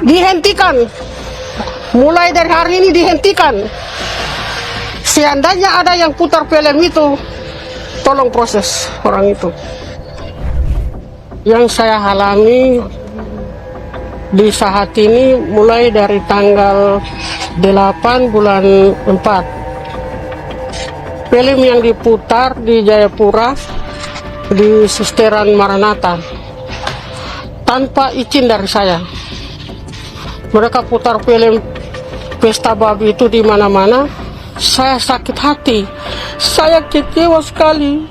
Dihentikan. Mulai dari hari ini dihentikan. Seandainya ada yang putar film itu, tolong proses orang itu. Yang saya alami di saat ini mulai dari tanggal 8 bulan 4. Film yang diputar di Jayapura di Susteran Maranatha tanpa izin dari saya. Mereka putar film pesta babi itu di mana-mana. Saya sakit hati, saya kecewa sekali.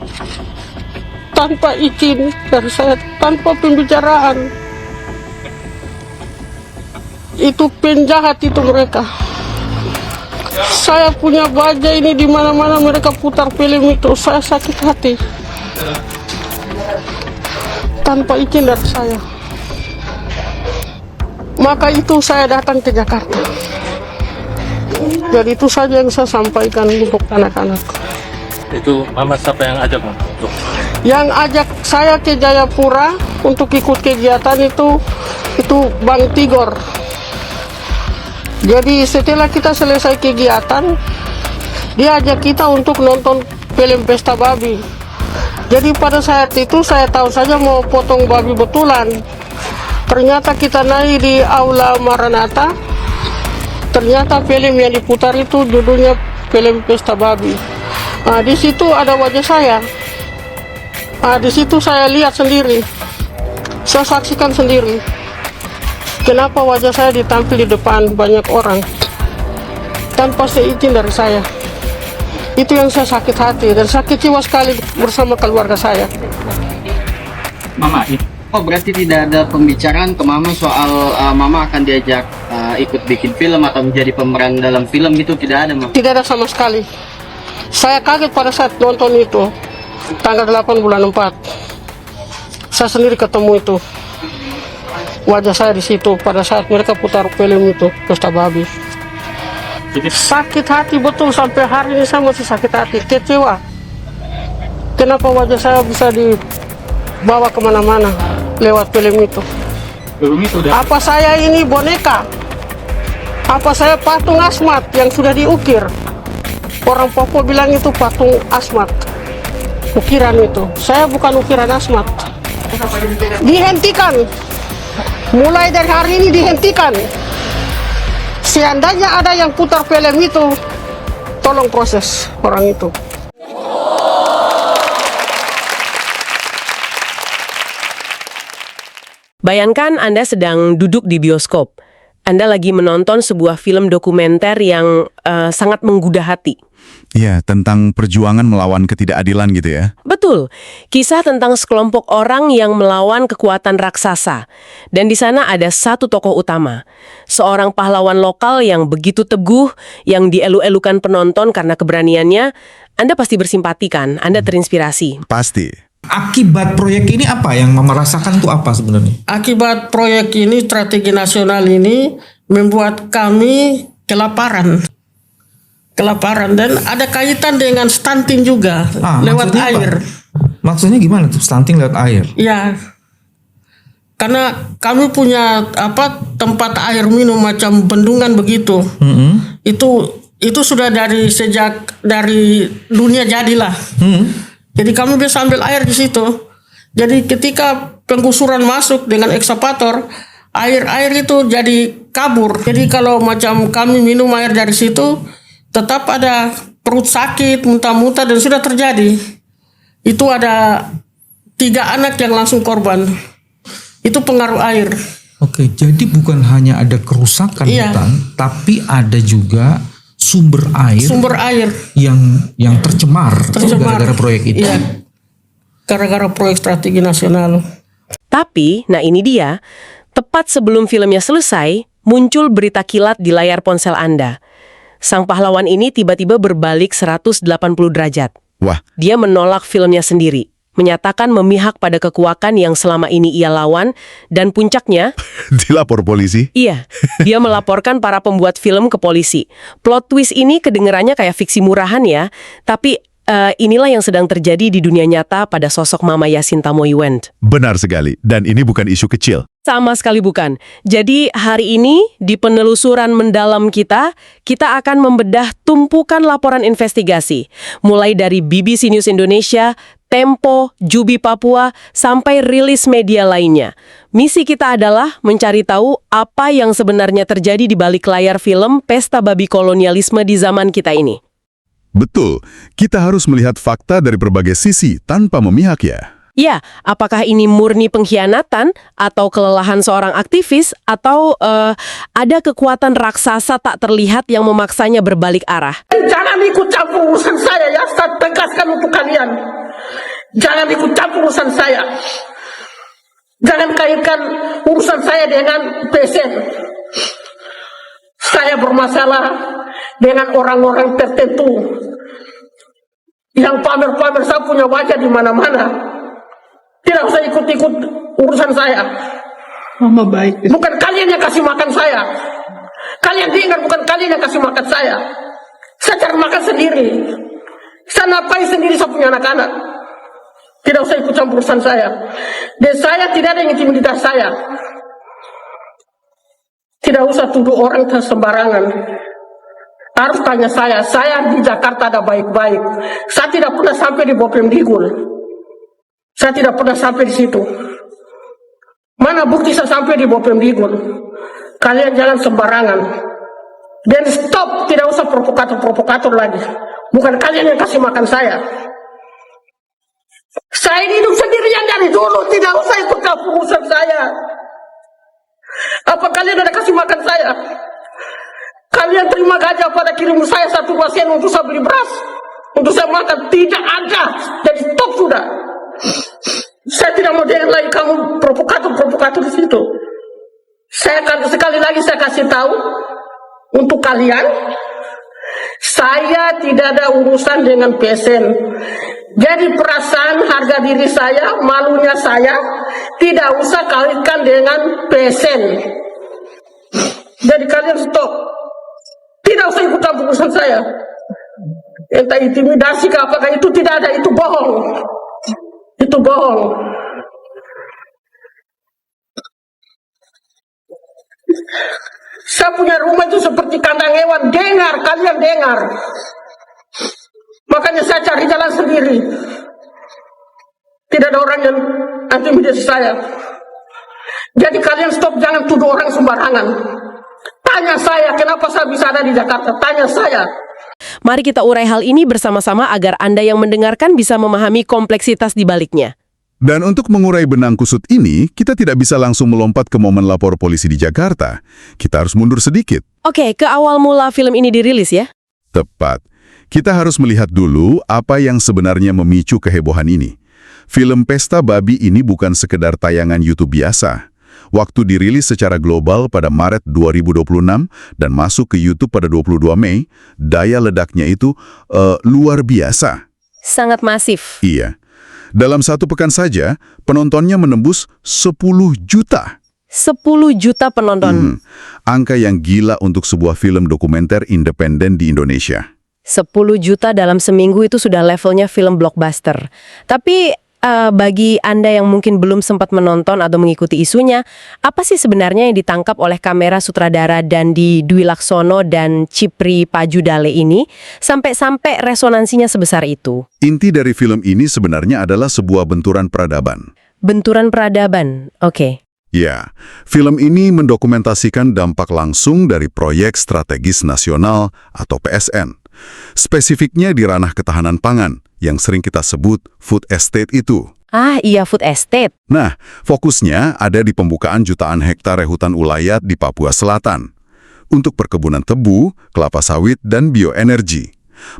Tanpa izin dari saya, tanpa pembicaraan. Itu penjahat itu mereka. Saya punya baja ini di mana-mana mereka putar film itu. Saya sakit hati. Tanpa izin dari saya. Maka itu saya datang ke Jakarta. Jadi itu saja yang saya sampaikan untuk anak-anak. Itu Mama siapa yang ajak, Mama? Yang ajak saya ke Jayapura untuk ikut kegiatan itu Bang Tigor. Jadi setelah kita selesai kegiatan, dia ajak kita untuk nonton film pesta babi. Jadi pada saat itu saya tahu saja mau potong babi betulan. Ternyata kita naik di Aula Maranatha. Ternyata film yang diputar itu judulnya film pesta babi. Nah, di situ ada wajah saya. Nah, di situ saya lihat sendiri. Saya saksikan sendiri. Kenapa wajah saya ditampil di depan banyak orang tanpa seizin dari saya. Itu yang saya sakit hati dan sakit jiwa sekali bersama keluarga saya. Mama, oh berarti tidak ada pembicaraan ke Mama soal Mama akan diajak ikut bikin film atau menjadi pemeran dalam film gitu, tidak ada, Mama? Tidak ada sama sekali. Saya kaget pada saat nonton itu tanggal 8 bulan 4. Saya sendiri ketemu itu. Wajah saya di situ pada saat mereka putar film itu pesta babi. Sakit hati betul, sampai hari ini saya masih sakit hati, kecewa. Kenapa wajah saya bisa dibawa kemana-mana lewat film itu? Apa saya ini boneka? Apa saya patung Asmat yang sudah diukir? Orang Papua bilang itu patung Asmat, ukiran itu. Saya bukan ukiran Asmat. Dihentikan. Mulai dari hari ini dihentikan. Seandainya ada yang putar film itu, tolong proses orang itu. Bayangkan Anda sedang duduk di bioskop. Anda lagi menonton sebuah film dokumenter yang sangat menggugah hati. Iya, tentang perjuangan melawan ketidakadilan gitu ya. Betul, kisah tentang sekelompok orang yang melawan kekuatan raksasa. Dan di sana ada satu tokoh utama, seorang pahlawan lokal yang begitu teguh, yang dielu-elukan penonton karena keberaniannya. Anda pasti bersimpati kan, Anda terinspirasi. Pasti. Akibat proyek ini apa yang Mama rasakan tuh apa sebenarnya? Akibat proyek ini, strategi nasional ini membuat kami kelaparan dan ada kaitan dengan stunting juga lewat air. Maksudnya gimana tuh stunting lewat air? Ya, karena kami punya tempat air minum macam bendungan begitu. Itu sudah sejak dari dunia jadilah. Jadi kami bisa ambil air di situ. Jadi ketika penggusuran masuk dengan ekskavator, air itu jadi kabur. Jadi kalau macam kami minum air dari situ, tetap ada perut sakit, muntah-muntah, dan sudah terjadi. Itu ada 3 anak yang langsung korban. Itu pengaruh air. Oke, jadi bukan hanya ada kerusakan hutan, tapi ada juga sumber air yang tercemar gara-gara proyek itu. Iya, gara-gara proyek strategi nasional. Tapi, nah ini dia, tepat sebelum filmnya selesai, muncul berita kilat di layar ponsel Anda. Sang pahlawan ini tiba-tiba berbalik 180 derajat. Wah. Dia menolak filmnya sendiri, menyatakan memihak pada kekuatan yang selama ini ia lawan, dan puncaknya... Dilapor polisi? Iya, dia melaporkan para pembuat film ke polisi. Plot twist ini kedengerannya kayak fiksi murahan ya, tapi inilah yang sedang terjadi di dunia nyata pada sosok Mama Yasinta Moiwent. Benar sekali, dan ini bukan isu kecil. Sama sekali bukan. Jadi hari ini di penelusuran mendalam kita akan membedah tumpukan laporan investigasi. Mulai dari BBC News Indonesia, Tempo, Jubi Papua, sampai rilis media lainnya. Misi kita adalah mencari tahu apa yang sebenarnya terjadi di balik layar film Pesta Babi Kolonialisme di zaman kita ini. Betul, kita harus melihat fakta dari berbagai sisi tanpa memihak ya. Ya, apakah ini murni pengkhianatan atau kelelahan seorang aktivis atau ada kekuatan raksasa tak terlihat yang memaksanya berbalik arah? Jangan ikut campur urusan saya ya, saya tegaskan untuk kalian. Jangan ikut campur urusan saya. Jangan kaitkan urusan saya dengan PSN. Saya bermasalah dengan orang-orang tertentu yang pamer-pamer saya punya wajah di mana-mana. Tidak usah ikut-ikut urusan saya. Mama baik. Bukan kalian yang kasih makan saya. Kalian dengar, bukan kalian yang kasih makan saya. Saya cari makan sendiri. Saya napai sendiri, saya punya anak-anak. Tidak usah ikut campur urusan saya. Dan saya tidak ada yang intimidasi saya. Tidak usah tuduh orang sembarangan. Harus tanya saya di Jakarta ada baik-baik. Saya tidak pernah sampai di Bopemdigul. Saya tidak pernah sampai di situ. Mana bukti saya sampai di Bopemdigul? Kalian jangan sembarangan. Dan stop, tidak usah provokator-provokator lagi. Bukan kalian yang kasih makan saya. Saya ini hidup sendirian dari dulu, tidak usah ikut campur urusan saya. Apa kalian ada kasih makan saya? Kalian terima gaji pada kirim saya 1 sen untuk saya beli beras, untuk saya makan? Tidak ada. Jadi stop sudah. Saya tidak mau dengar lagi kamu provokator di situ. Saya akan sekali lagi saya kasih tahu untuk kalian, saya tidak ada urusan dengan PSN. Jadi perasaan harga diri saya, malunya saya, tidak usah kaitkan dengan PSN. Jadi kalian stop. Tidak usah ikut campur urusan saya. Entah intimidasi ke apakah itu tidak ada, itu bohong. Itu bohong. Saya punya rumah itu seperti kandang hewan. Dengar, kalian dengar. Makanya saya cari jalan sendiri. Tidak ada orang yang intimidasi saya. Jadi kalian stop, jangan tuduh orang sembarangan. Tanya saya, kenapa saya bisa ada di Jakarta? Tanya saya. Mari kita urai hal ini bersama-sama agar Anda yang mendengarkan bisa memahami kompleksitas di baliknya. Dan untuk mengurai benang kusut ini, kita tidak bisa langsung melompat ke momen lapor polisi di Jakarta. Kita harus mundur sedikit. Oke, ke awal mula film ini dirilis ya. Tepat. Kita harus melihat dulu apa yang sebenarnya memicu kehebohan ini. Film Pesta Babi ini bukan sekedar tayangan YouTube biasa. Waktu dirilis secara global pada Maret 2026 dan masuk ke YouTube pada 22 Mei, daya ledaknya itu luar biasa. Sangat masif. Iya. Dalam 1 pekan saja, penontonnya menembus 10 juta. 10 juta penonton. Angka yang gila untuk sebuah film dokumenter independen di Indonesia. 10 juta dalam seminggu itu sudah levelnya film blockbuster. Tapi bagi Anda yang mungkin belum sempat menonton atau mengikuti isunya, apa sih sebenarnya yang ditangkap oleh kamera sutradara Dandi Dwi Laksono dan Cipri Pajudale ini sampai resonansinya sebesar itu? Inti dari film ini sebenarnya adalah sebuah benturan peradaban. Benturan peradaban, oke. Ya, film ini mendokumentasikan dampak langsung dari proyek strategis nasional atau PSN. Spesifiknya di ranah ketahanan pangan, yang sering kita sebut food estate itu. Ah, iya, food estate. Nah, fokusnya ada di pembukaan jutaan hektare hutan ulayat di Papua Selatan untuk perkebunan tebu, kelapa sawit, dan bioenergi.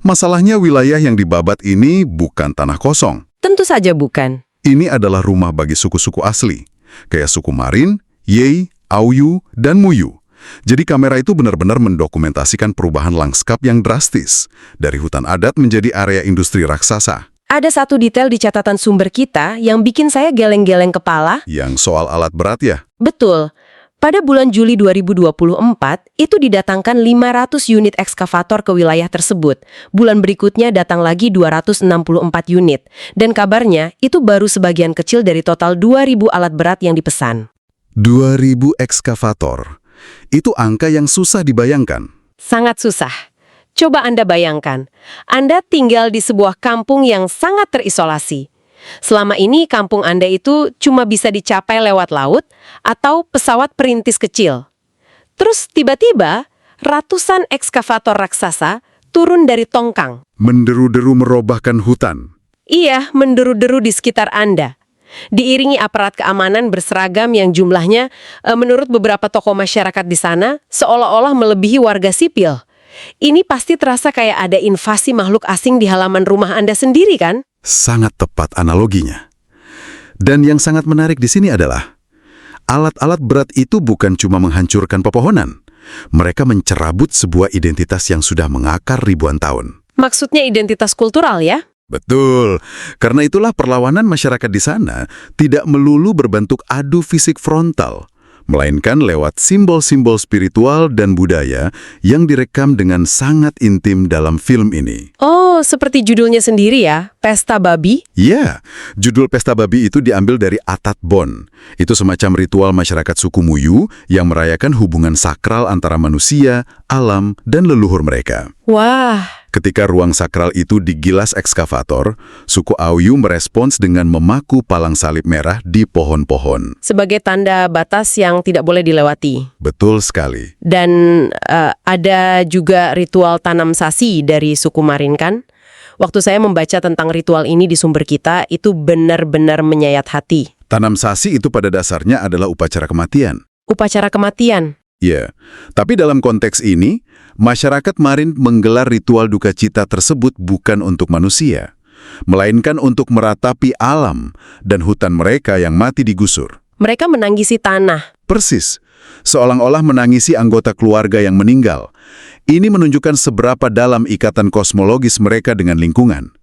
Masalahnya wilayah yang dibabat ini bukan tanah kosong. Tentu saja bukan. Ini adalah rumah bagi suku-suku asli, kayak suku Marin, Yei, Auyu, dan Muyu. Jadi kamera itu benar-benar mendokumentasikan perubahan lanskap yang drastis, dari hutan adat menjadi area industri raksasa. Ada satu detail di catatan sumber kita yang bikin saya geleng-geleng kepala. Yang soal alat berat ya? Betul. Pada bulan Juli 2024, itu didatangkan 500 unit ekskavator ke wilayah tersebut. Bulan berikutnya datang lagi 264 unit. Dan kabarnya, itu baru sebagian kecil dari total 2.000 alat berat yang dipesan. 2.000 ekskavator. Itu angka yang susah dibayangkan. Sangat susah. Coba Anda bayangkan, Anda tinggal di sebuah kampung yang sangat terisolasi. Selama ini kampung Anda itu cuma bisa dicapai lewat laut atau pesawat perintis kecil. Terus tiba-tiba, ratusan ekskavator raksasa turun dari tongkang. Menderu-deru merobahkan hutan. Iya, menderu-deru di sekitar Anda. Diiringi aparat keamanan berseragam yang jumlahnya, menurut beberapa tokoh masyarakat di sana, seolah-olah melebihi warga sipil. Ini pasti terasa kayak ada invasi makhluk asing di halaman rumah Anda sendiri, kan? Sangat tepat analoginya. Dan yang sangat menarik di sini adalah, alat-alat berat itu bukan cuma menghancurkan pepohonan. Mereka mencerabut sebuah identitas yang sudah mengakar ribuan tahun. Maksudnya identitas kultural, ya? Betul. Karena itulah perlawanan masyarakat di sana tidak melulu berbentuk adu fisik frontal, melainkan lewat simbol-simbol spiritual dan budaya yang direkam dengan sangat intim dalam film ini. Oh, seperti judulnya sendiri ya, Pesta Babi? Ya, judul Pesta Babi itu diambil dari Atat Bon. Itu semacam ritual masyarakat suku Muyu yang merayakan hubungan sakral antara manusia, alam, dan leluhur mereka. Wah, Ketika ruang sakral itu digilas ekskavator, suku Auyu merespons dengan memaku palang salib merah di pohon-pohon. sebagai tanda batas yang tidak boleh dilewati. Betul sekali. Dan ada juga ritual tanam sasi dari suku Marin, kan? Waktu saya membaca tentang ritual ini di sumber kita, itu benar-benar menyayat hati. Tanam sasi itu pada dasarnya adalah upacara kematian. Upacara kematian. Ya, tapi dalam konteks ini, masyarakat Marin menggelar ritual duka cita tersebut bukan untuk manusia, melainkan untuk meratapi alam dan hutan mereka yang mati digusur. Mereka menangisi tanah. Persis, seolah-olah menangisi anggota keluarga yang meninggal. Ini menunjukkan seberapa dalam ikatan kosmologis mereka dengan lingkungan.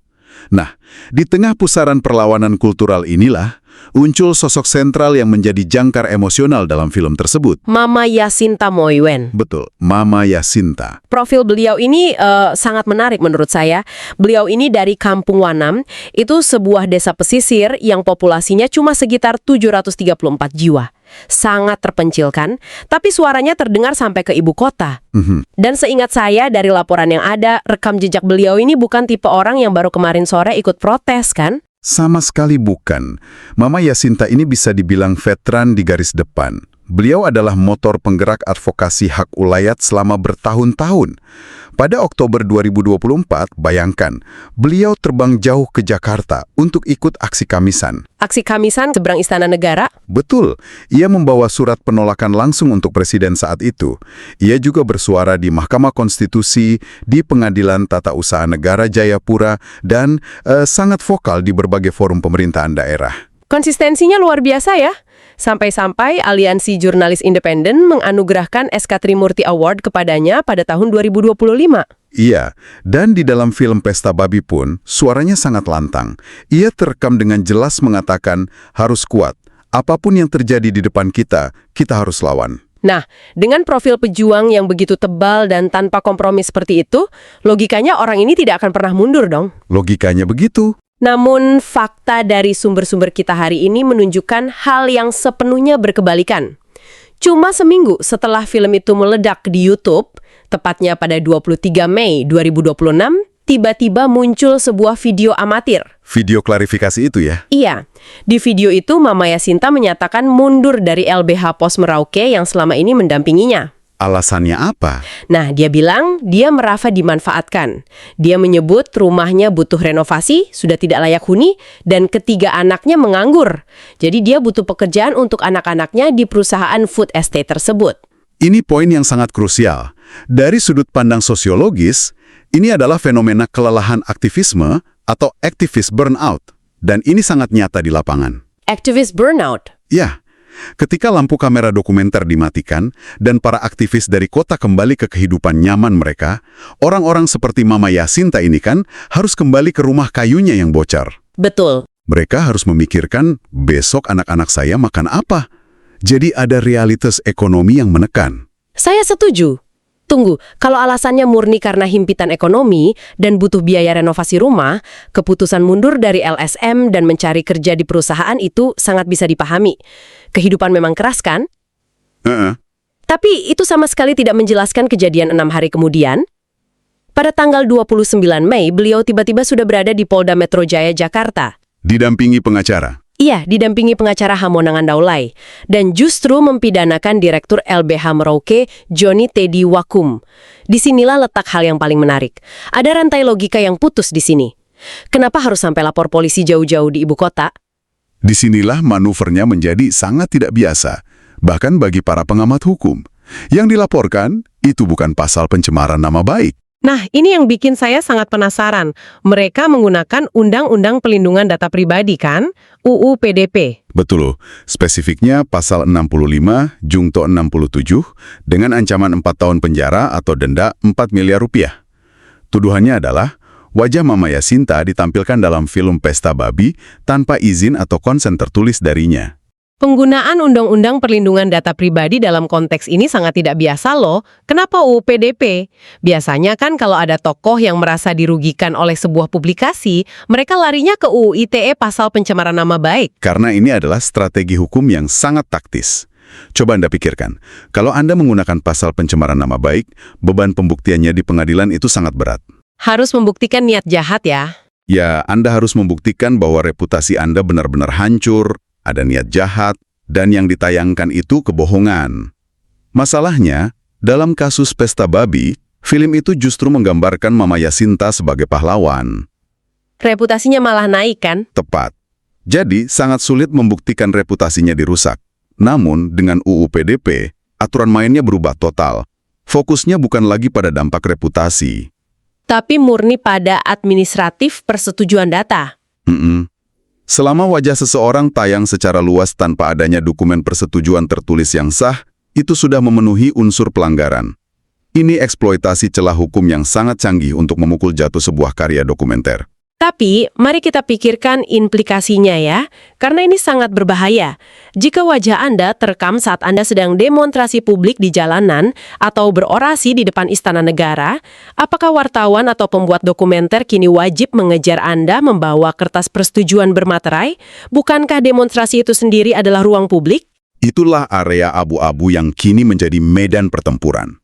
Nah, di tengah pusaran perlawanan kultural inilah, muncul sosok sentral yang menjadi jangkar emosional dalam film tersebut. Mama Yasinta Moywen. Betul, Mama Yasinta. Profil beliau ini sangat menarik menurut saya. Beliau ini dari Kampung Wanam, itu sebuah desa pesisir yang populasinya cuma sekitar 734 jiwa. Sangat terpencil kan, tapi suaranya terdengar sampai ke ibu kota. Dan seingat saya dari laporan yang ada, rekam jejak beliau ini bukan tipe orang yang baru kemarin sore ikut protes kan? Sama sekali bukan. Mama Yasinta ini bisa dibilang veteran di garis depan. Beliau adalah motor penggerak advokasi hak ulayat selama bertahun-tahun. Pada Oktober 2024, bayangkan, beliau terbang jauh ke Jakarta untuk ikut aksi Kamisan. Aksi Kamisan seberang Istana Negara? Betul, ia membawa surat penolakan langsung untuk presiden saat itu. Ia juga bersuara di Mahkamah Konstitusi, di Pengadilan Tata Usaha Negara Jayapura, dan sangat vokal di berbagai forum pemerintahan daerah. Konsistensinya luar biasa ya. Sampai-sampai Aliansi Jurnalis Independen menganugerahkan SK Trimurti Award kepadanya pada tahun 2025. Iya, dan di dalam film Pesta Babi pun, suaranya sangat lantang. Ia terekam dengan jelas mengatakan, harus kuat. Apapun yang terjadi di depan kita, kita harus lawan. Nah, dengan profil pejuang yang begitu tebal dan tanpa kompromi seperti itu, logikanya orang ini tidak akan pernah mundur dong. Logikanya begitu. Namun, fakta dari sumber-sumber kita hari ini menunjukkan hal yang sepenuhnya berkebalikan. Cuma seminggu setelah film itu meledak di YouTube, tepatnya pada 23 Mei 2026, tiba-tiba muncul sebuah video amatir. Video klarifikasi itu ya? Iya. Di video itu, Mama Yasinta menyatakan mundur dari LBH Pos Merauke yang selama ini mendampinginya. Alasannya apa? Nah, dia bilang dia merasa dimanfaatkan. Dia menyebut rumahnya butuh renovasi, sudah tidak layak huni, dan ketiga anaknya menganggur. Jadi dia butuh pekerjaan untuk anak-anaknya di perusahaan food estate tersebut. Ini poin yang sangat krusial. Dari sudut pandang sosiologis, ini adalah fenomena kelelahan aktivisme atau activist burnout. Dan ini sangat nyata di lapangan. Activist burnout? Ya. Ketika lampu kamera dokumenter dimatikan dan para aktivis dari kota kembali ke kehidupan nyaman mereka, orang-orang seperti Mama Yasinta ini kan harus kembali ke rumah kayunya yang bocor. Betul. Mereka harus memikirkan besok anak-anak saya makan apa. Jadi ada realitas ekonomi yang menekan. Saya setuju. Tunggu, kalau alasannya murni karena himpitan ekonomi dan butuh biaya renovasi rumah, keputusan mundur dari LSM dan mencari kerja di perusahaan itu sangat bisa dipahami. Kehidupan memang keras kan? Tapi itu sama sekali tidak menjelaskan kejadian 6 hari kemudian. Pada tanggal 29 Mei, beliau tiba-tiba sudah berada di Polda Metro Jaya, Jakarta. Didampingi pengacara. Iya, didampingi pengacara Hamonangan Daulay, dan justru mempidanakan Direktur LBH Merauke, Joni Teddy Wakum. Disinilah letak hal yang paling menarik. Ada rantai logika yang putus di sini. Kenapa harus sampai lapor polisi jauh-jauh di ibu kota? Disinilah manuvernya menjadi sangat tidak biasa, bahkan bagi para pengamat hukum. Yang dilaporkan, itu bukan pasal pencemaran nama baik. Nah, ini yang bikin saya sangat penasaran. Mereka menggunakan Undang-Undang Pelindungan Data Pribadi kan? UU PDP. Betul, spesifiknya pasal 65, Jungto 67, dengan ancaman 4 tahun penjara atau denda 4 miliar rupiah. Tuduhannya adalah, wajah Mama Yasinta ditampilkan dalam film Pesta Babi tanpa izin atau konsen tertulis darinya. Penggunaan Undang-Undang Perlindungan Data Pribadi dalam konteks ini sangat tidak biasa loh. Kenapa UU PDP? Biasanya kan kalau ada tokoh yang merasa dirugikan oleh sebuah publikasi, mereka larinya ke UU ITE pasal pencemaran nama baik. Karena ini adalah strategi hukum yang sangat taktis. Coba Anda pikirkan, kalau Anda menggunakan pasal pencemaran nama baik, beban pembuktiannya di pengadilan itu sangat berat. Harus membuktikan niat jahat ya. Ya, Anda harus membuktikan bahwa reputasi Anda benar-benar hancur, ada niat jahat, dan yang ditayangkan itu kebohongan. Masalahnya, dalam kasus Pesta Babi, film itu justru menggambarkan Mama Yasinta sebagai pahlawan. Reputasinya malah naik kan? Tepat. Jadi, sangat sulit membuktikan reputasinya dirusak. Namun, dengan UU PDP, aturan mainnya berubah total. Fokusnya bukan lagi pada dampak reputasi. Tapi murni pada administratif persetujuan data. Selama wajah seseorang tayang secara luas tanpa adanya dokumen persetujuan tertulis yang sah, itu sudah memenuhi unsur pelanggaran. Ini eksploitasi celah hukum yang sangat canggih untuk memukul jatuh sebuah karya dokumenter. Tapi, mari kita pikirkan implikasinya ya, karena ini sangat berbahaya. Jika wajah Anda terekam saat Anda sedang demonstrasi publik di jalanan atau berorasi di depan Istana Negara, apakah wartawan atau pembuat dokumenter kini wajib mengejar Anda membawa kertas persetujuan bermaterai? Bukankah demonstrasi itu sendiri adalah ruang publik? Itulah area abu-abu yang kini menjadi medan pertempuran.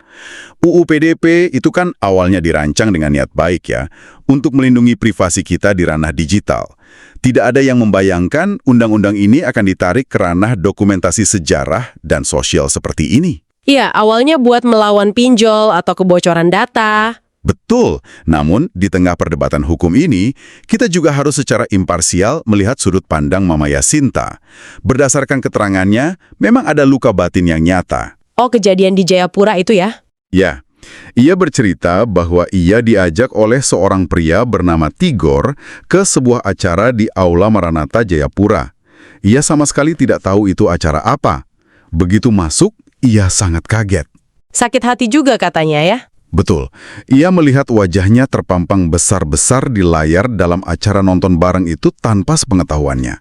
UU PDP itu kan awalnya dirancang dengan niat baik ya, untuk melindungi privasi kita di ranah digital. Tidak ada yang membayangkan undang-undang ini akan ditarik ke ranah dokumentasi sejarah dan sosial seperti ini. Iya, awalnya buat melawan pinjol atau kebocoran data. Betul, namun di tengah perdebatan hukum ini, kita juga harus secara imparsial melihat sudut pandang Mama Yasinta. Berdasarkan keterangannya, memang ada luka batin yang nyata. Oh, kejadian di Jayapura itu ya? Ya, ia bercerita bahwa ia diajak oleh seorang pria bernama Tigor ke sebuah acara di Aula Maranatha Jayapura. Ia sama sekali tidak tahu itu acara apa. Begitu masuk, ia sangat kaget. Sakit hati juga katanya ya? Betul, ia melihat wajahnya terpampang besar-besar di layar dalam acara nonton bareng itu tanpa sepengetahuannya.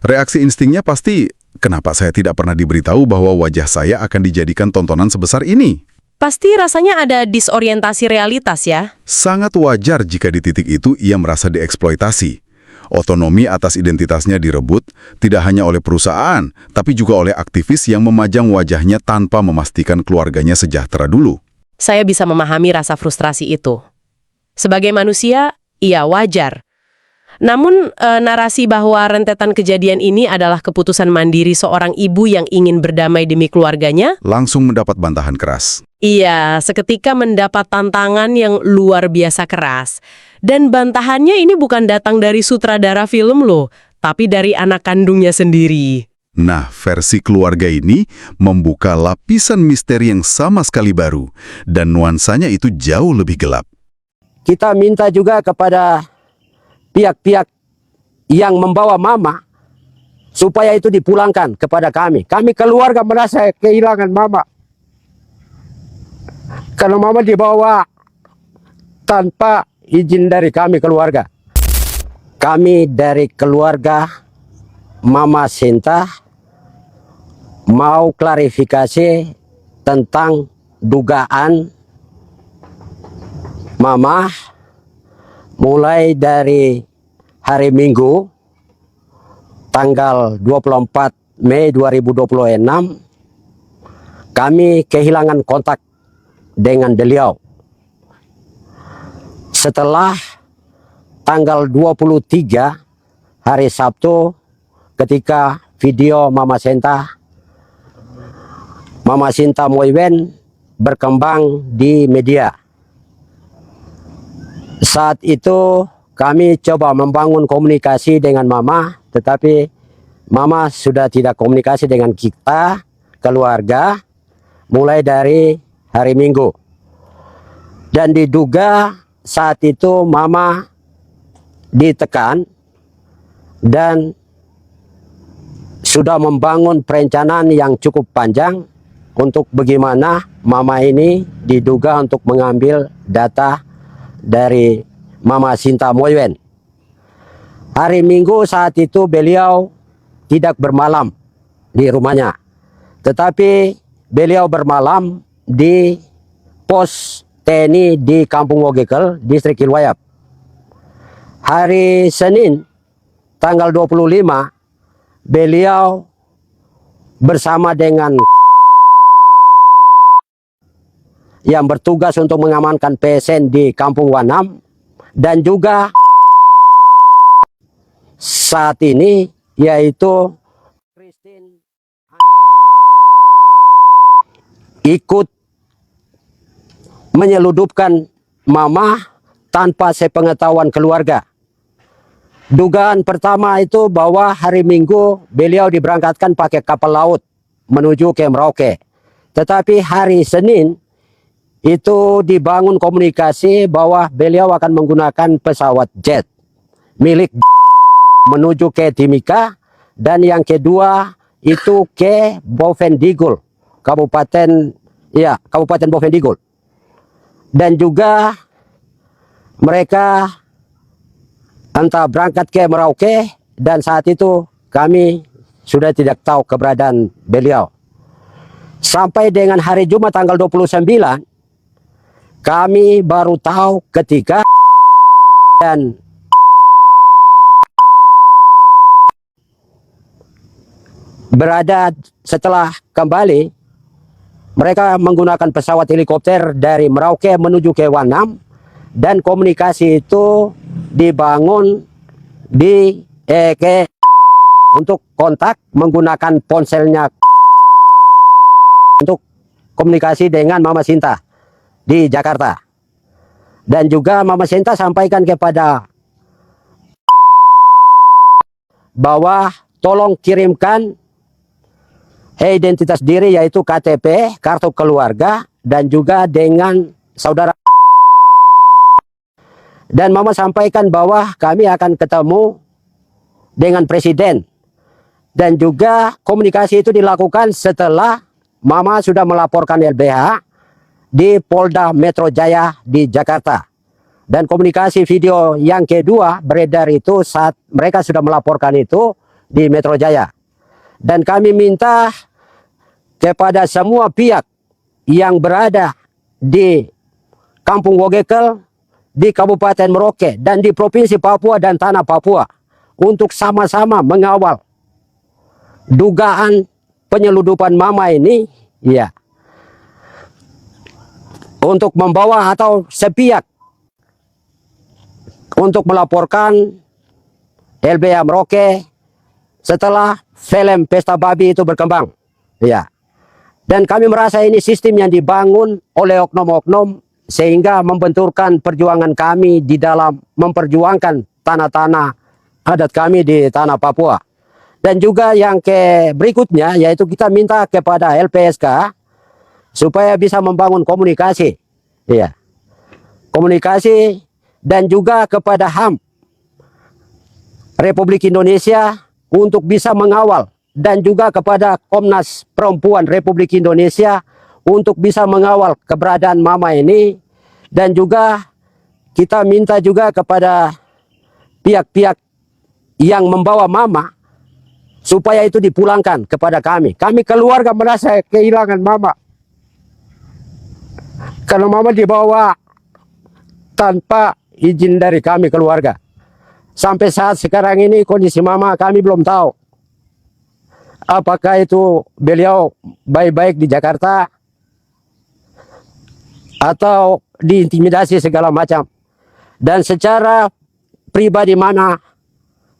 Reaksi instingnya pasti, kenapa saya tidak pernah diberitahu bahwa wajah saya akan dijadikan tontonan sebesar ini? Pasti rasanya ada disorientasi realitas ya? Sangat wajar jika di titik itu ia merasa dieksploitasi. Otonomi atas identitasnya direbut, tidak hanya oleh perusahaan, tapi juga oleh aktivis yang memajang wajahnya tanpa memastikan keluarganya sejahtera dulu. Saya bisa memahami rasa frustrasi itu. Sebagai manusia, iya wajar. Namun, narasi bahwa rentetan kejadian ini adalah keputusan mandiri seorang ibu yang ingin berdamai demi keluarganya, langsung mendapat bantahan keras. iya, seketika mendapat tantangan yang luar biasa keras. Dan bantahannya ini bukan datang dari sutradara film loh, tapi dari anak kandungnya sendiri. Nah, versi keluarga ini membuka lapisan misteri yang sama sekali baru, dan nuansanya itu jauh lebih gelap. Kita minta juga kepada pihak-pihak yang membawa mama, supaya itu dipulangkan kepada kami. Kami keluarga merasa kehilangan mama. Karena mama dibawa tanpa izin dari kami keluarga. Kami dari keluarga Mama Sinta mau klarifikasi tentang dugaan Mama mulai dari hari Minggu tanggal 24 Mei 2026 kami kehilangan kontak dengan beliau. Setelah tanggal 23 hari Sabtu ketika video Mama Sinta Moiwen berkembang di media. Saat itu kami coba membangun komunikasi dengan Mama, tetapi Mama sudah tidak komunikasi dengan kita, keluarga, mulai dari hari Minggu. Dan diduga saat itu Mama ditekan dan sudah membangun perencanaan yang cukup panjang untuk bagaimana Mama ini diduga untuk mengambil data dari Mama Sinta Moiwen. Hari Minggu saat itu beliau tidak bermalam di rumahnya, tetapi beliau bermalam di pos TNI di Kampung Wogekel, Distrik Ilwayap. Hari Senin tanggal 25 beliau bersama dengan yang bertugas untuk mengamankan PSN di Kampung Wanam, dan juga saat ini yaitu Christine ikut menyeludupkan Mama tanpa sepengetahuan keluarga. Dugaan pertama itu bahwa hari Minggu beliau diberangkatkan pakai kapal laut menuju ke Merauke. Tetapi hari Senin itu dibangun komunikasi bahwa beliau akan menggunakan pesawat jet milik menuju ke Timika, dan yang kedua itu ke Bovendigul, Kabupaten Bovendigul. Dan juga mereka entah berangkat ke Merauke, dan saat itu kami sudah tidak tahu keberadaan beliau. Sampai dengan hari Jumat tanggal 29 kami baru tahu ketika dan berada setelah kembali mereka menggunakan pesawat helikopter dari Merauke menuju ke Wanam, dan komunikasi itu dibangun di untuk kontak menggunakan ponselnya untuk komunikasi dengan Mama Sinta di Jakarta. Dan juga Mama Sinta sampaikan kepada bahwa tolong kirimkan identitas diri, yaitu KTP, kartu keluarga, dan juga dengan saudara. Dan Mama sampaikan bahwa kami akan ketemu dengan Presiden. Dan juga komunikasi itu dilakukan setelah Mama sudah melaporkan LBH di Polda Metro Jaya di Jakarta. Dan komunikasi video yang kedua beredar itu saat mereka sudah melaporkan itu di Metro Jaya. Dan kami minta kepada semua pihak yang berada di Kampung Wogekel, di Kabupaten Merauke, dan di Provinsi Papua dan Tanah Papua untuk sama-sama mengawal dugaan penyeludupan Mama ini, ya, untuk membawa atau sepihak untuk melaporkan LBH Merauke setelah film Pesta Babi itu berkembang, ya. Dan kami merasa ini sistem yang dibangun oleh oknum-oknum sehingga membenturkan perjuangan kami di dalam memperjuangkan tanah-tanah adat kami di tanah Papua. Dan juga yang berikutnya yaitu kita minta kepada LPSK supaya bisa membangun komunikasi, ya, komunikasi, dan juga kepada HAM Republik Indonesia untuk bisa mengawal, dan juga kepada Komnas Perempuan Republik Indonesia untuk bisa mengawal keberadaan Mama ini. Dan juga kita minta juga kepada pihak-pihak yang membawa Mama supaya itu dipulangkan kepada kami. Kami keluarga merasa kehilangan Mama karena Mama dibawa tanpa izin dari kami keluarga. Sampai saat sekarang ini kondisi mama kami belum tahu. Apakah itu beliau baik-baik di Jakarta atau diintimidasi segala macam. Dan secara pribadi mana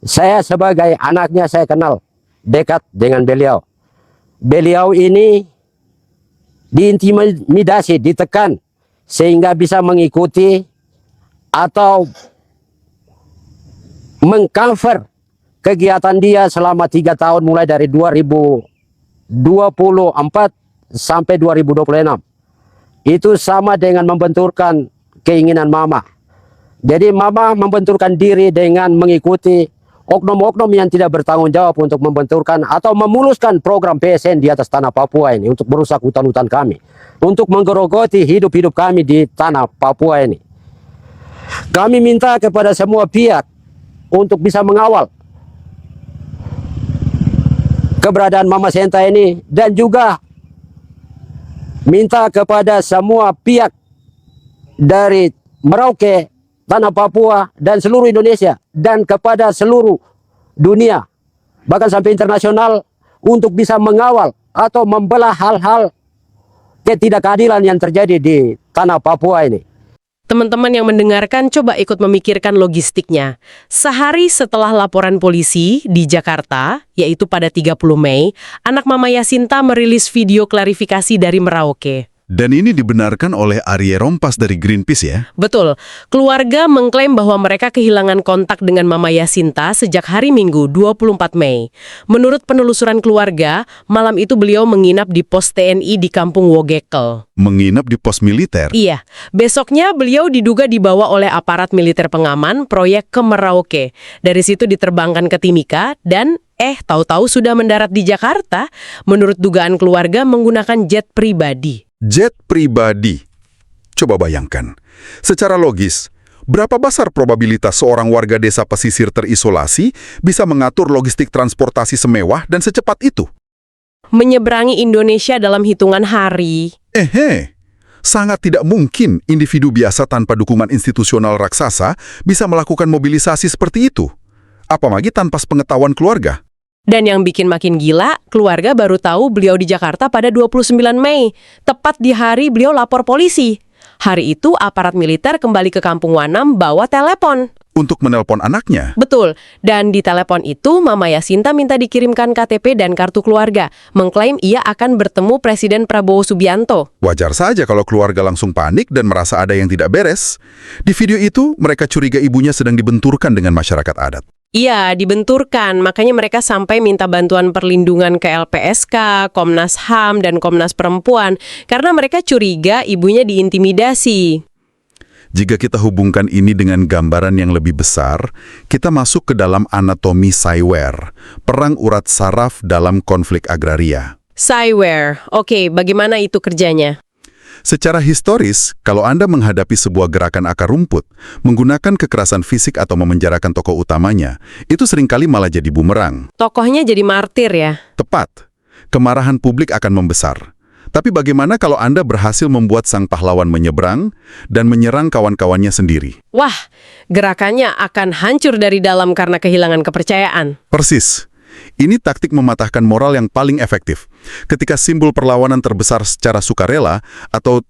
saya sebagai anaknya saya kenal dekat dengan beliau. Beliau ini diintimidasi, ditekan sehingga bisa mengikuti atau mengcover kegiatan dia selama 3 tahun mulai dari 2024 sampai 2026. Itu sama dengan membenturkan keinginan mama. Jadi mama membenturkan diri dengan mengikuti oknum-oknum yang tidak bertanggung jawab untuk membenturkan atau memuluskan program PSN di atas tanah Papua ini untuk merusak hutan-hutan kami, untuk menggerogoti hidup-hidup kami di tanah Papua ini. Kami minta kepada semua pihak untuk bisa mengawal keberadaan Mama Senta ini, dan juga minta kepada semua pihak dari Merauke, tanah Papua, dan seluruh Indonesia, dan kepada seluruh dunia, bahkan sampai internasional, untuk bisa mengawal atau membelah hal-hal ketidakadilan yang terjadi di tanah Papua ini. Teman-teman yang mendengarkan coba ikut memikirkan logistiknya. Sehari setelah laporan polisi di Jakarta, yaitu pada 30 Mei, anak Mama Yasinta merilis video klarifikasi dari Merauke. Dan ini dibenarkan oleh Arye Rompas dari Greenpeace ya? Betul. Keluarga mengklaim bahwa mereka kehilangan kontak dengan Mama Yasinta sejak hari Minggu 24 Mei. Menurut penelusuran keluarga, malam itu beliau menginap di pos TNI di Kampung Wogekel. Menginap di pos militer? Iya. Besoknya beliau diduga dibawa oleh aparat militer pengaman proyek ke Merauke. Dari situ diterbangkan ke Timika dan tahu-tahu sudah mendarat di Jakarta. Menurut dugaan keluarga menggunakan jet pribadi. Jet pribadi. Coba bayangkan, secara logis, berapa besar probabilitas seorang warga desa pesisir terisolasi bisa mengatur logistik transportasi semewah dan secepat itu? Menyeberangi Indonesia dalam hitungan hari. Sangat tidak mungkin individu biasa tanpa dukungan institusional raksasa bisa melakukan mobilisasi seperti itu. Apalagi tanpa sepengetahuan keluarga. Dan yang bikin makin gila, keluarga baru tahu beliau di Jakarta pada 29 Mei, tepat di hari beliau lapor polisi. Hari itu aparat militer kembali ke Kampung Wanam bawa telepon. Untuk menelpon anaknya? Betul, dan di telepon itu Mama Yasinta minta dikirimkan KTP dan kartu keluarga, mengklaim ia akan bertemu Presiden Prabowo Subianto. Wajar saja kalau keluarga langsung panik dan merasa ada yang tidak beres. Di video itu, mereka curiga ibunya sedang dibenturkan dengan masyarakat adat. Iya, dibenturkan. Makanya mereka sampai minta bantuan perlindungan ke LPSK, Komnas HAM, dan Komnas Perempuan. Karena mereka curiga ibunya diintimidasi. Jika kita hubungkan ini dengan gambaran yang lebih besar, kita masuk ke dalam anatomi Cywar, perang urat saraf dalam konflik agraria. Cywar, oke, bagaimana itu kerjanya? Secara historis, kalau Anda menghadapi sebuah gerakan akar rumput, menggunakan kekerasan fisik atau memenjarakan tokoh utamanya, itu seringkali malah jadi bumerang. Tokohnya jadi martir ya? Tepat. Kemarahan publik akan membesar. Tapi bagaimana kalau Anda berhasil membuat sang pahlawan menyeberang dan menyerang kawan-kawannya sendiri? Wah, gerakannya akan hancur dari dalam karena kehilangan kepercayaan. Persis. Ini taktik mematahkan moral yang paling efektif. Ketika simbol perlawanan terbesar secara sukarela atau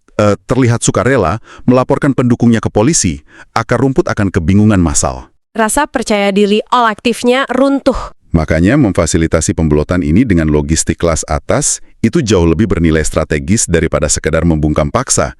terlihat sukarela melaporkan pendukungnya ke polisi, akar rumput akan kebingungan massal. Rasa percaya diri all aktifnya runtuh. Makanya memfasilitasi pembelotan ini dengan logistik kelas atas itu jauh lebih bernilai strategis daripada sekedar membungkam paksa.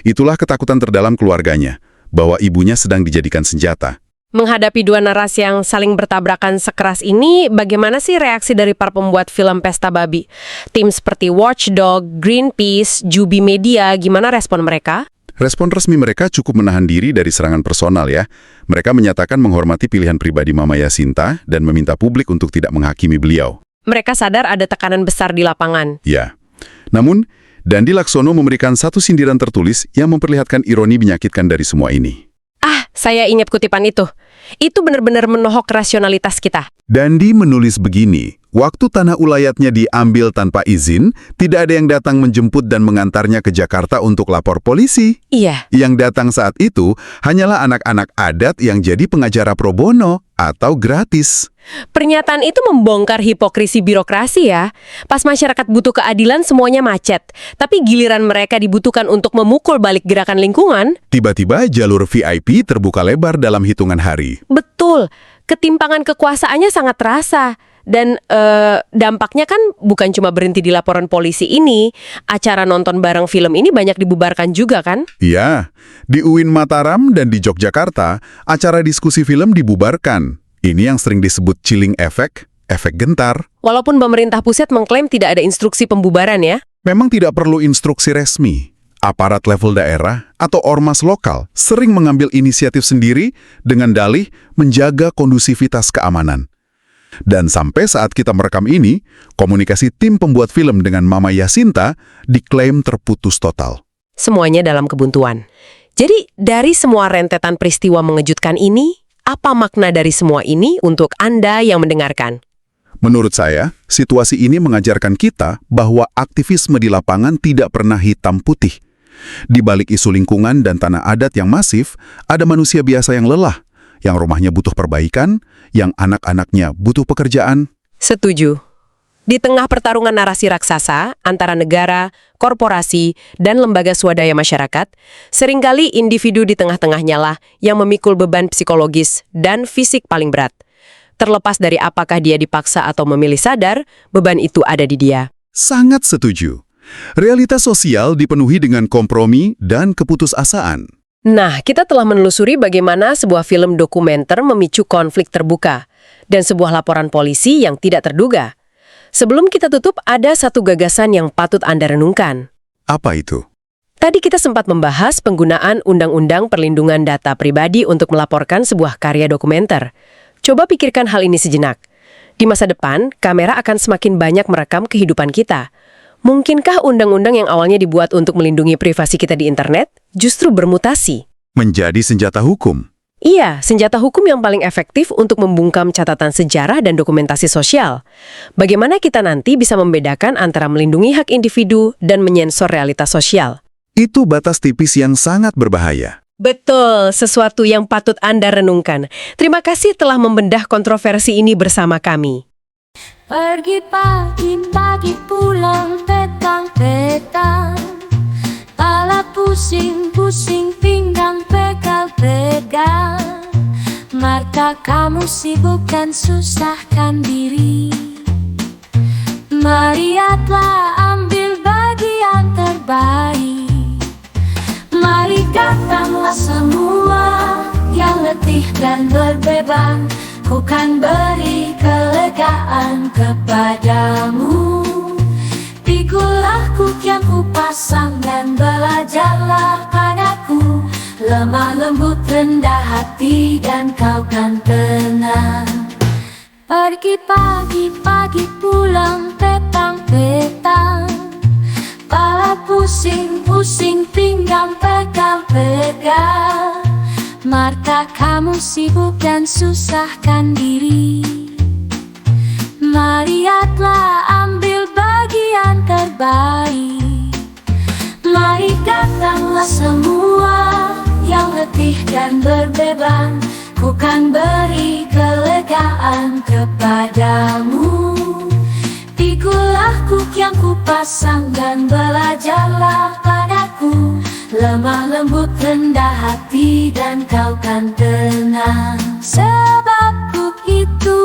Itulah ketakutan terdalam keluarganya, bahwa ibunya sedang dijadikan senjata. Menghadapi dua narasi yang saling bertabrakan sekeras ini, bagaimana sih reaksi dari para pembuat film Pesta Babi? Tim seperti Watchdog, Greenpeace, Jubi Media, gimana respon mereka? Respon resmi mereka cukup menahan diri dari serangan personal ya. Mereka menyatakan menghormati pilihan pribadi Mama Yasinta dan meminta publik untuk tidak menghakimi beliau. Mereka sadar ada tekanan besar di lapangan. Ya. Namun, Dandi Laksono memberikan satu sindiran tertulis yang memperlihatkan ironi menyakitkan dari semua ini. Saya ingat kutipan itu. Itu benar-benar menohok rasionalitas kita. Dandi menulis begini, waktu tanah ulayatnya diambil tanpa izin, tidak ada yang datang menjemput dan mengantarnya ke Jakarta untuk lapor polisi. Iya. Yang datang saat itu hanyalah anak-anak adat yang jadi pengacara pro bono atau gratis. Pernyataan itu membongkar hipokrisi birokrasi ya. Pas masyarakat butuh keadilan semuanya macet. Tapi giliran mereka dibutuhkan untuk memukul balik gerakan lingkungan. Tiba-tiba jalur VIP terbuka lebar dalam hitungan hari. Betul. Ketimpangan kekuasaannya sangat terasa. Dan dampaknya kan bukan cuma berhenti di laporan polisi ini. Acara nonton bareng film ini banyak dibubarkan juga kan? Iya, di UIN Mataram dan di Yogyakarta, acara diskusi film dibubarkan. Ini yang sering disebut chilling effect, efek gentar. Walaupun pemerintah pusat mengklaim tidak ada instruksi pembubaran ya. Memang tidak perlu instruksi resmi. Aparat level daerah atau ormas lokal sering mengambil inisiatif sendiri dengan dalih menjaga kondusivitas keamanan. Dan sampai saat kita merekam ini, komunikasi tim pembuat film dengan Mama Yasinta diklaim terputus total. Semuanya dalam kebuntuan. Jadi dari semua rentetan peristiwa mengejutkan ini, apa makna dari semua ini untuk Anda yang mendengarkan? Menurut saya, situasi ini mengajarkan kita bahwa aktivisme di lapangan tidak pernah hitam putih. Di balik isu lingkungan dan tanah adat yang masif, ada manusia biasa yang lelah, yang rumahnya butuh perbaikan, yang anak-anaknya butuh pekerjaan. Setuju. Di tengah pertarungan narasi raksasa antara negara, korporasi, dan lembaga swadaya masyarakat, seringkali individu di tengah-tengahnya lah yang memikul beban psikologis dan fisik paling berat. Terlepas dari apakah dia dipaksa atau memilih sadar, beban itu ada di dia. Sangat setuju. Realitas sosial dipenuhi dengan kompromi dan keputusasaan. Nah, kita telah menelusuri bagaimana sebuah film dokumenter memicu konflik terbuka dan sebuah laporan polisi yang tidak terduga. Sebelum kita tutup, ada satu gagasan yang patut Anda renungkan. Apa itu? Tadi kita sempat membahas penggunaan Undang-Undang Perlindungan Data Pribadi untuk melaporkan sebuah karya dokumenter. Coba pikirkan hal ini sejenak. Di masa depan, kamera akan semakin banyak merekam kehidupan kita. Mungkinkah undang-undang yang awalnya dibuat untuk melindungi privasi kita di internet justru bermutasi? Menjadi senjata hukum. Iya, senjata hukum yang paling efektif untuk membungkam catatan sejarah dan dokumentasi sosial. Bagaimana kita nanti bisa membedakan antara melindungi hak individu dan menyensor realitas sosial? Itu batas tipis yang sangat berbahaya. Betul, sesuatu yang patut Anda renungkan. Terima kasih telah membedah kontroversi ini bersama kami. Pergi pagi pulang petang-petang, kepala pusing-pusing pinggang pegal-pegal. Maka kamu sibukkan susahkan diri. Marilah ambil bagian terbaik. Mari datanglah semua yang letih dan berbeban. Ku kan beri kelegaan kepadamu. Pikulah kuk yang ku pasang dan belajarlah padaku. Lemah lembut rendah hati dan kau kan tenang. Pergi pagi pulang petang-petang, kepala pusing-pusing pinggang pegal-pegal. Maka kamu sibuk dan susahkan diri. Marilah ambil bagian terbaik. Mari datanglah semua yang letih dan berbeban. Ku kan beri kelegaan kepadamu. Pikulah kuk yang ku pasang dan belajarlah padaku. Lemah lembut rendah hati dan kau kan tenang. Sebab kuk itu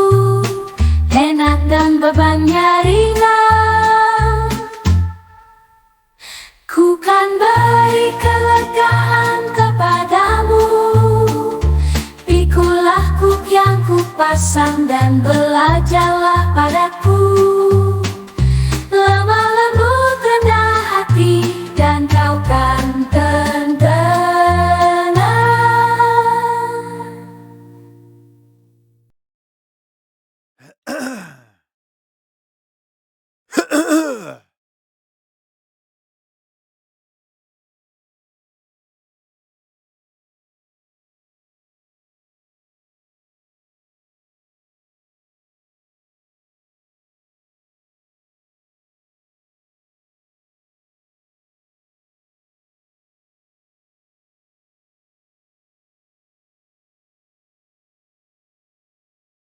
enak dan bebannya ringan. Ku kan beri kelegaan kepadamu. Pikulah kuk yang ku pasang dan belajarlah padaku.